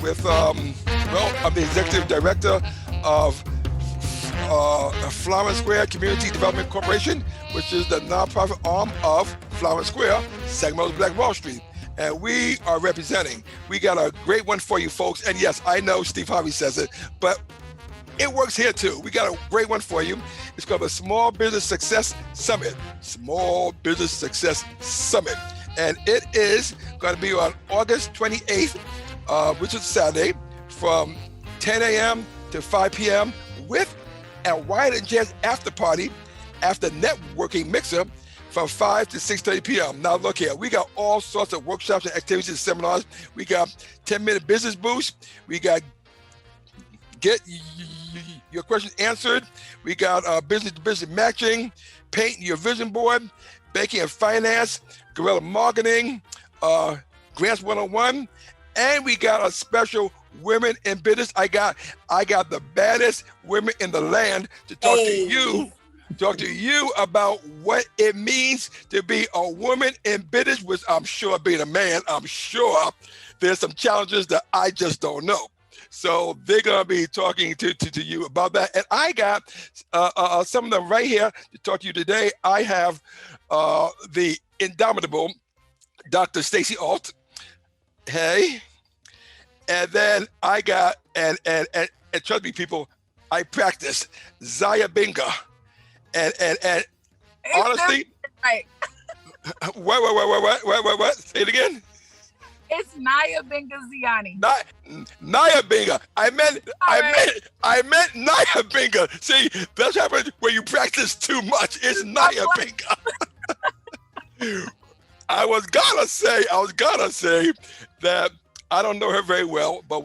with, I'm the executive director of Flower Square Community Development Corporation, which is the nonprofit arm of Flower Square, Sacramento's Black Wall Street. And we are representing. We got a great one for you folks. And yes, I know Steve Harvey says it, but it works here too. We got a great one for you. It's called the Small Business Success Summit. Small Business Success Summit. And it is going to be on August 28th, which is Saturday, from 10 a.m. to 5 p.m. with a wine and jazz after party, after networking mixer from 5 to 6:30 p.m. Now look here, we got all sorts of workshops and activities and seminars. We got 10-minute business boost. We got get your questions answered. We got business-to-business matching, painting your vision board, banking and finance, guerrilla marketing, grants 101, and we got a special women in business. I got the baddest women in the land to talk to you about what it means to be a woman in business, which I'm sure being a man, I'm sure there's some challenges that I just don't know. So they're gonna be talking to you about that. And I got some of them right here to talk to you today. I have the indomitable Dr. Stacey Alt. Hey. And then I got, and trust me, people, I practice Zayabinga. And honestly, right. What? Say it again. It's nayabengaziani. Nayabenga. I meant nayabenga. See, that's happening when you practice too much. It's nayabenga. I was gonna say that I don't know her very well, but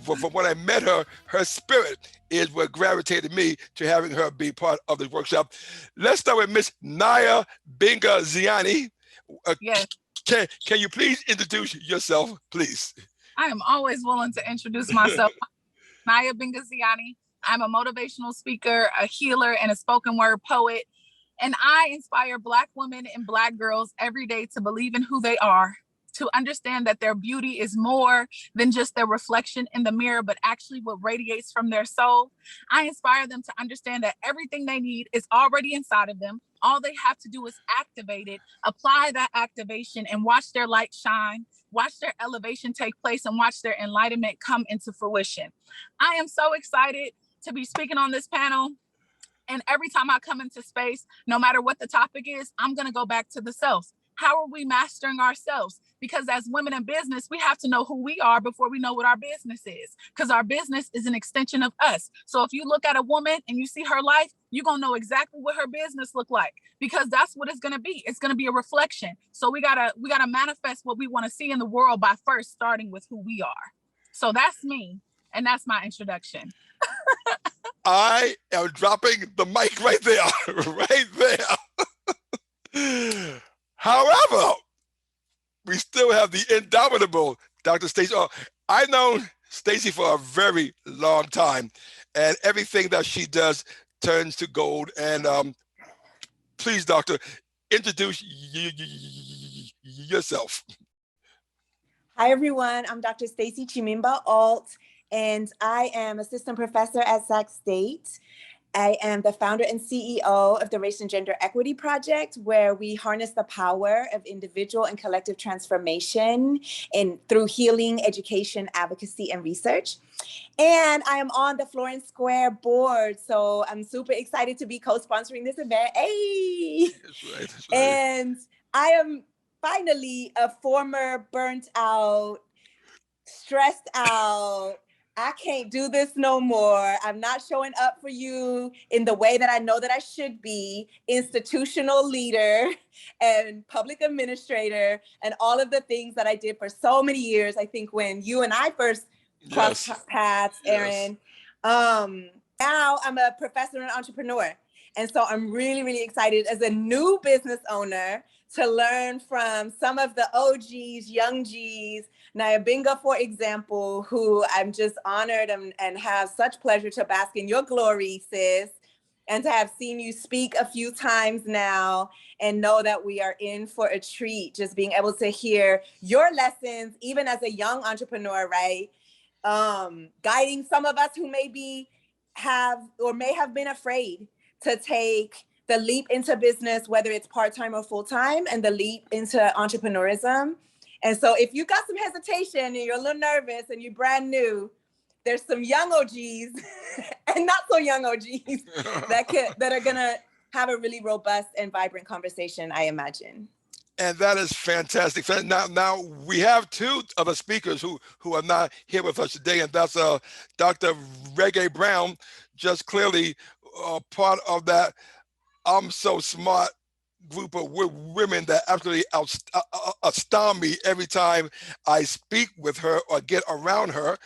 from what I met her, her spirit is what gravitated me to having her be part of this workshop. Let's start with Miss nayabengaziani. Yes. Can you please introduce yourself, please? I am always willing to introduce myself. Nayabengaziani. I'm a motivational speaker, a healer, and a spoken word poet. And I inspire Black women and Black girls every day to believe in who they are, to understand that their beauty is more than just their reflection in the mirror, but actually what radiates from their soul. I inspire them to understand that everything they need is already inside of them. All they have to do is activate it, apply that activation, and watch their light shine, watch their elevation take place, and watch their enlightenment come into fruition. I am so excited to be speaking on this panel. And every time I come into space, no matter what the topic is, I'm going to go back to the self. How are we mastering ourselves? Because as women in business, we have to know who we are before we know what our business is, because our business is an extension of us. So if you look at a woman and you see her life, you're going to know exactly what her business look like, because that's what it's going to be. It's going to be a reflection. So we gotta manifest what we want to see in the world by first starting with who we are. So that's me. And that's my introduction. I am dropping the mic right there, right there. However, we still have the indomitable Dr. Stacey. I've known Stacey for a very long time, and everything that she does turns to gold. And please, doctor, introduce yourself. Hi, everyone. I'm Dr. Stacey Chimimba Alt, and I am assistant professor at Sac State. I am the founder and CEO of the Race and Gender Equity Project, where we harness the power of individual and collective transformation through healing, education, advocacy, and research. And I am on the Florence Square board, so I'm super excited to be co-sponsoring this event. Hey! That's right. And I am finally a former burnt out, stressed out, I can't do this no more. I'm not showing up for you in the way that I know that I should be, institutional leader and public administrator and all of the things that I did for so many years. I think when you and I first crossed paths, Aaron, now I'm a professor and entrepreneur. And so I'm really, really excited as a new business owner to learn from some of the OGs, young Gs, Nayabenga, for example, who I'm just honored and have such pleasure to bask in your glory, sis, and to have seen you speak a few times now and know that we are in for a treat, just being able to hear your lessons, even as a young entrepreneur, right? guiding some of us who maybe may have been afraid to take the leap into business, whether it's part-time or full-time, and the leap into entrepreneurism. And so if you got some hesitation and you're a little nervous and you're brand new, there's some young OGs and not so young OGs that are gonna have a really robust and vibrant conversation, I imagine. And that is fantastic. Now we have two other speakers who are not here with us today, and that's Dr. Reggae Brown, just clearly part of that I'm so smart group of women that absolutely astound me every time I speak with her or get around her.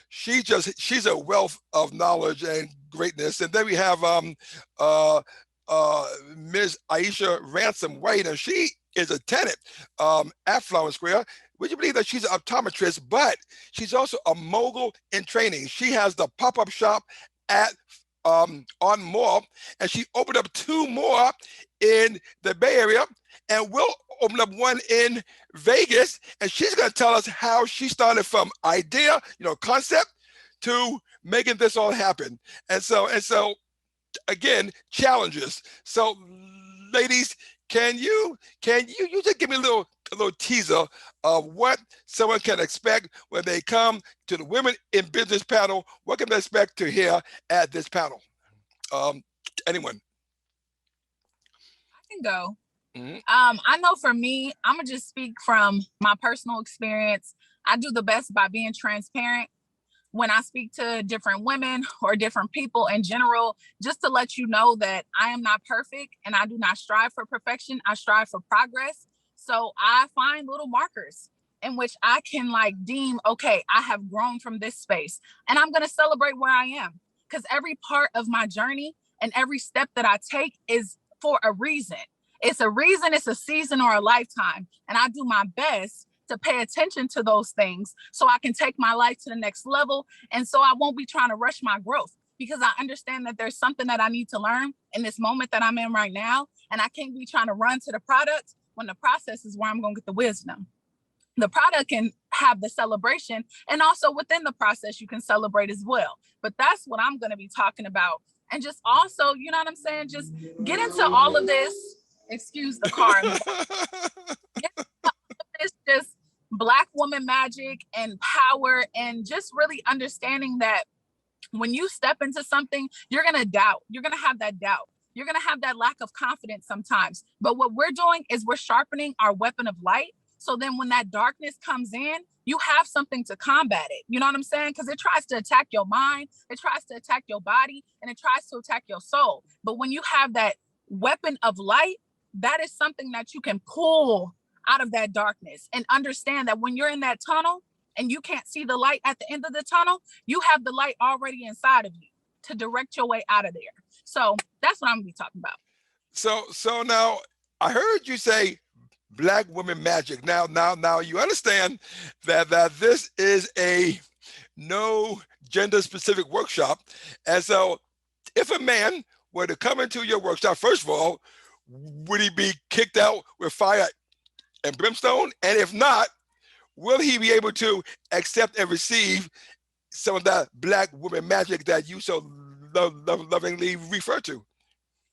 She's a wealth of knowledge and greatness. And then we have Ms. Aisha Ransom White, and she is a tenant at Flower Square. Would you believe that she's an optometrist, but she's also a mogul in training? She has the pop-up shop at on Mall, and she opened up 2 more in the Bay Area, and we'll open up one in Vegas, and she's going to tell us how she started from idea, concept, to making this all happen. And so again, challenges. So ladies, can you just give me a little teaser of what someone can expect when they come to the Women in Business panel? What can they expect to hear at this panel? Anyone? I can go. Mm-hmm. I know for me, I'm gonna just speak from my personal experience. I do the best by being transparent when I speak to different women or different people in general, just to let you know that I am not perfect and I do not strive for perfection. I strive for progress. So I find little markers in which I can deem, okay, I have grown from this space, and I'm going to celebrate where I am, because every part of my journey and every step that I take is for a reason. It's a reason, it's a season or a lifetime. And I do my best to pay attention to those things so I can take my life to the next level. And so I won't be trying to rush my growth, because I understand that there's something that I need to learn in this moment that I'm in right now. And I can't be trying to run to the product when the process is where I'm going to get the wisdom. The product can have the celebration, and also within the process, you can celebrate as well. But that's what I'm going to be talking about. And just also, you know what I'm saying? Just get into all of this. Excuse the car. It's just Black woman magic and power, and just really understanding that when you step into something, you're going to doubt. You're going to have that doubt. You're going to have that lack of confidence sometimes. But what we're doing is we're sharpening our weapon of light. So then when that darkness comes in, you have something to combat it. You know what I'm saying? Because it tries to attack your mind, it tries to attack your body, and it tries to attack your soul. But when you have that weapon of light, that is something that you can pull out of that darkness, and understand that when you're in that tunnel and you can't see the light at the end of the tunnel, you have the light already inside of you to direct your way out of there. So that's what I'm gonna be talking about. So now I heard you say Black women magic. Now you understand that this is a no gender specific workshop. And so if a man were to come into your workshop, first of all, would he be kicked out with fire and brimstone? And if not, will he be able to accept and receive some of that Black woman magic that you so lovingly refer to?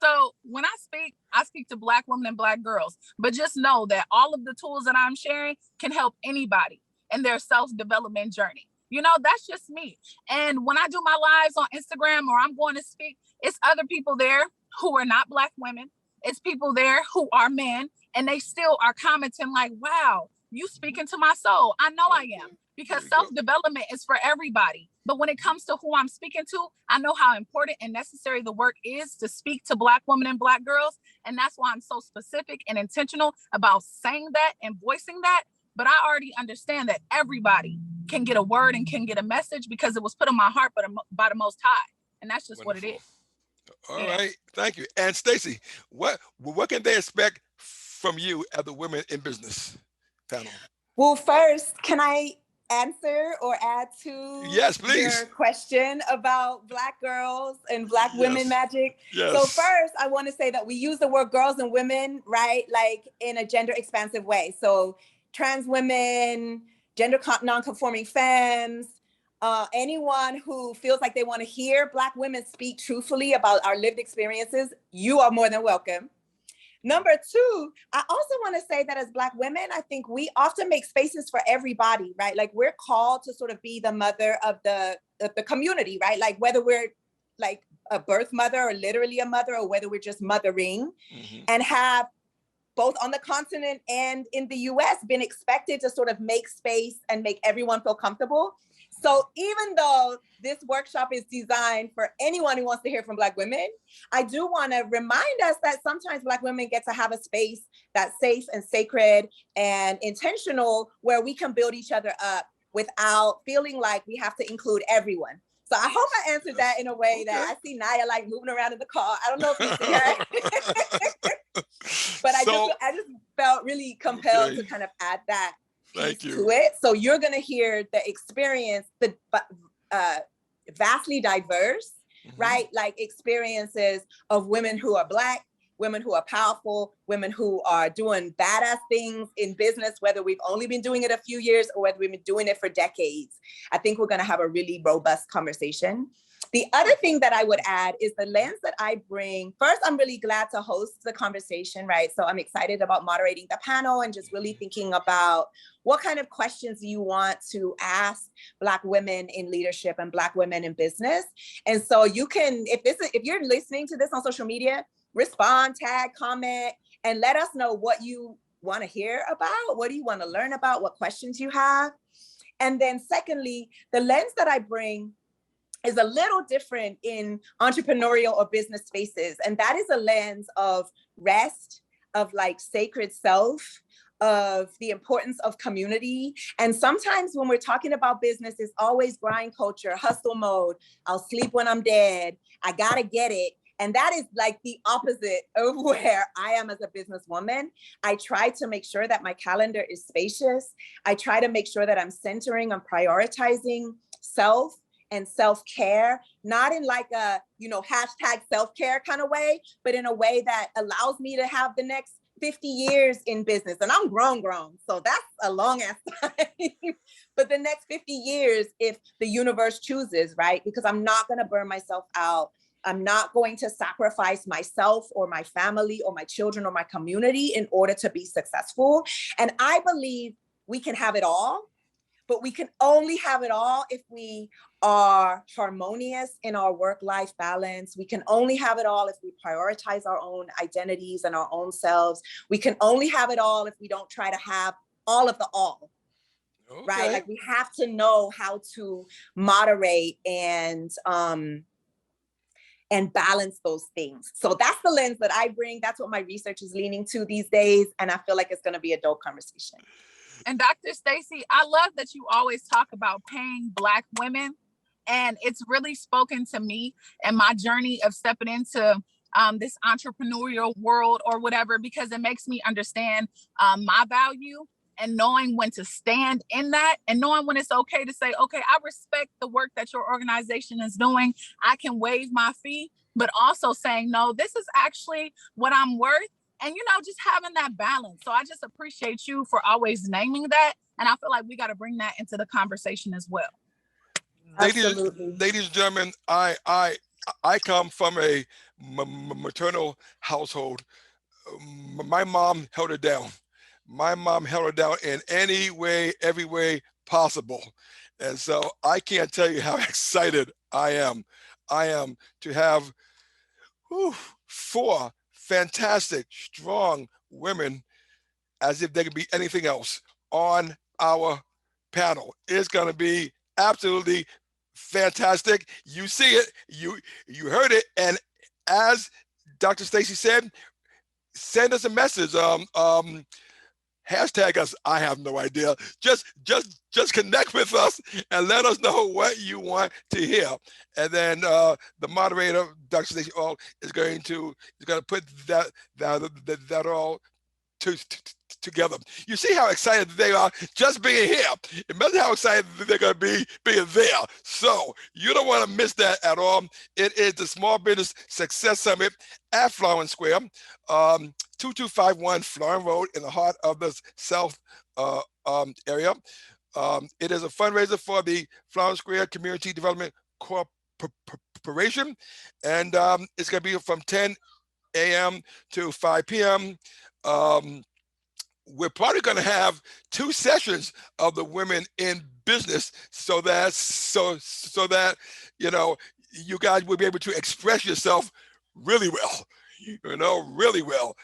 So when I speak to Black women and Black girls, but just know that all of the tools that I'm sharing can help anybody in their self-development journey. That's just me. And when I do my lives on Instagram or I'm going to speak, it's other people there who are not Black women. It's people there who are men, and they still are commenting like, wow, you speaking to my soul. I know I am, because self-development is for everybody. But when it comes to who I'm speaking to, I know how important and necessary the work is to speak to Black women and Black girls. And that's why I'm so specific and intentional about saying that and voicing that. But I already understand that everybody can get a word and can get a message, because it was put on my heart by the Most High. And that's just Wonderful. what it is. All right, thank you. And Stacey, what can they expect from you at the Women in Business panel? Well, first, can I answer or add to yes, please. your question about Black girls and Black women magic? Yes. So first, I want to say that we use the word girls and women, right? Like in a gender expansive way. So trans women, non-conforming femmes, anyone who feels like they want to hear Black women speak truthfully about our lived experiences, you are more than welcome. Number two, I also want to say that as Black women, I think we often make spaces for everybody, right? Like we're called to sort of be the mother of the community, right? Like whether we're like a birth mother or literally a mother, or whether we're just mothering, and have both on the continent and in the US been expected to sort of make space and make everyone feel comfortable. So even though this workshop is designed for anyone who wants to hear from Black women, I do want to remind us that sometimes Black women get to have a space that's safe and sacred and intentional, where we can build each other up without feeling like we have to include everyone. So I hope I answered that in a way that I see Naya like moving around in the car. I don't know if you see her. But I just felt really compelled to kind of add that piece to it. So you're going to hear the experience, the vastly diverse, right? Like experiences of women who are Black, women who are powerful, women who are doing badass things in business, whether we've only been doing it a few years or whether we've been doing it for decades. I think we're going to have a really robust conversation. The other thing that I would add is the lens that I bring. First, I'm really glad to host the conversation, right? So I'm excited about moderating the panel and just really thinking about what kind of questions you want to ask Black women in leadership and Black women in business. And so you can, if you're listening to this on social media, respond, tag, comment, and let us know what you want to hear about, what do you want to learn about, what questions you have. And then secondly, the lens that I bring is a little different in entrepreneurial or business spaces. And that is a lens of rest, of like sacred self, of the importance of community. And sometimes when we're talking about business, it's always grind culture, hustle mode. I'll sleep when I'm dead. I gotta get it. And that is like the opposite of where I am as a businesswoman. I try to make sure that my calendar is spacious. I try to make sure that I'm centering and prioritizing self and self-care, not in like a, hashtag self-care kind of way, but in a way that allows me to have the next 50 years in business. And I'm grown. So that's a long ass time. But the next 50 years, if the universe chooses, right? Because I'm not going to burn myself out. I'm not going to sacrifice myself or my family or my children or my community in order to be successful. And I believe we can have it all, but we can only have it all if we are harmonious in our work-life balance. We can only have it all if we prioritize our own identities and our own selves. We can only have it all if we don't try to have all of the all, right? Like we have to know how to moderate and balance those things. So that's the lens that I bring. That's what my research is leaning to these days. And I feel like it's going to be a dope conversation. And Dr. Stacey, I love that you always talk about paying Black women. And it's really spoken to me and my journey of stepping into this entrepreneurial world or whatever, because it makes me understand my value and knowing when to stand in that and knowing when it's okay to say, okay, I respect the work that your organization is doing. I can waive my fee, but also saying, no, this is actually what I'm worth. And, just having that balance. So I just appreciate you for always naming that. And I feel like we got to bring that into the conversation as well. Ladies and gentlemen, I come from a maternal household. My mom held it down. My mom held it down in any way, every way possible. And so I can't tell you how excited I am. I am to have 4 fantastic, strong women, as if they could be anything else, on our panel. It's going to be absolutely fantastic. You see it, you heard it, and as Dr. Stacey said, send us a message. Hashtag us. I have no idea. Just connect with us and let us know what you want to hear. And then the moderator, Dr. Stacey, is going to put that all together. You see how excited they are just being here. Imagine how excited they're going to be being there. So you don't want to miss that at all. It is the Small Business Success Summit at Flower Square, 2251 Florin Road in the heart of the South area. It is a fundraiser for the Flower Square Community Development Corporation, and it's going to be from 10 a.m. to 5 p.m. We're probably going to have 2 sessions of the women in business, so that you guys will be able to express yourself really well. Really well.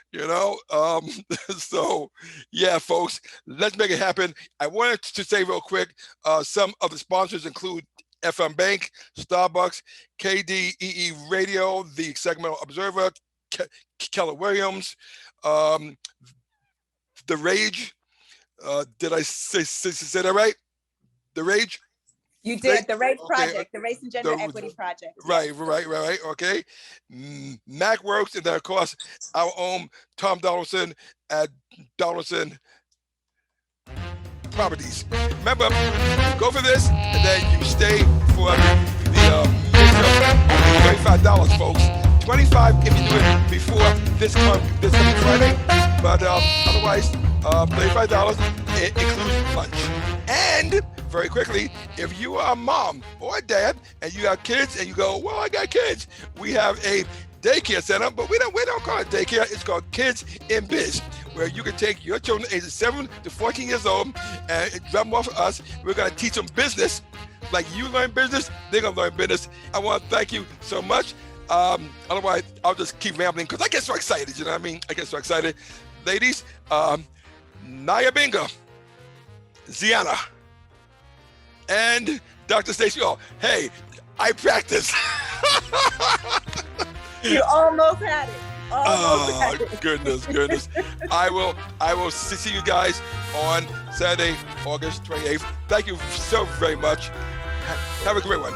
So yeah, folks, let's make it happen. I wanted to say real quick, some of the sponsors include FM Bank, Starbucks, KDEE Radio, the Sacramento Observer, Keller Williams, The Rage. Did I say that right? The Rage? You did. The Race Okay. Project, the Race and Gender Equity Project. Right. Okay. Mac Works, and then of course our own Tom Donaldson at Donaldson Properties. Remember, you go for this, and then you stay for the $25, folks. $25 if you do it before this coming Friday, but otherwise $35. It includes lunch. And very quickly, if you are a mom or a dad and you have kids and you go, well, I got kids, we have a daycare center, but we don't call it daycare. It's called Kids in Biz, where you can take your children ages 7 to 14 years old and drop them off with us. We're going to teach them business. Like you learn business, they're going to learn business. I want to thank you so much. Otherwise, I'll just keep rambling because I get so excited. You know what I mean? I get so excited. Ladies, nayabengaziani and Dr. Stacey. Oh, hey, I practice. You almost had it. Had it. Goodness. I will see you guys on Saturday, August 28th. Thank you so very much. Have a great one.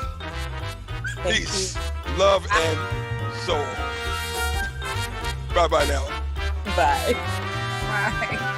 Peace, love, and soul. Bye-bye now. Bye. Bye.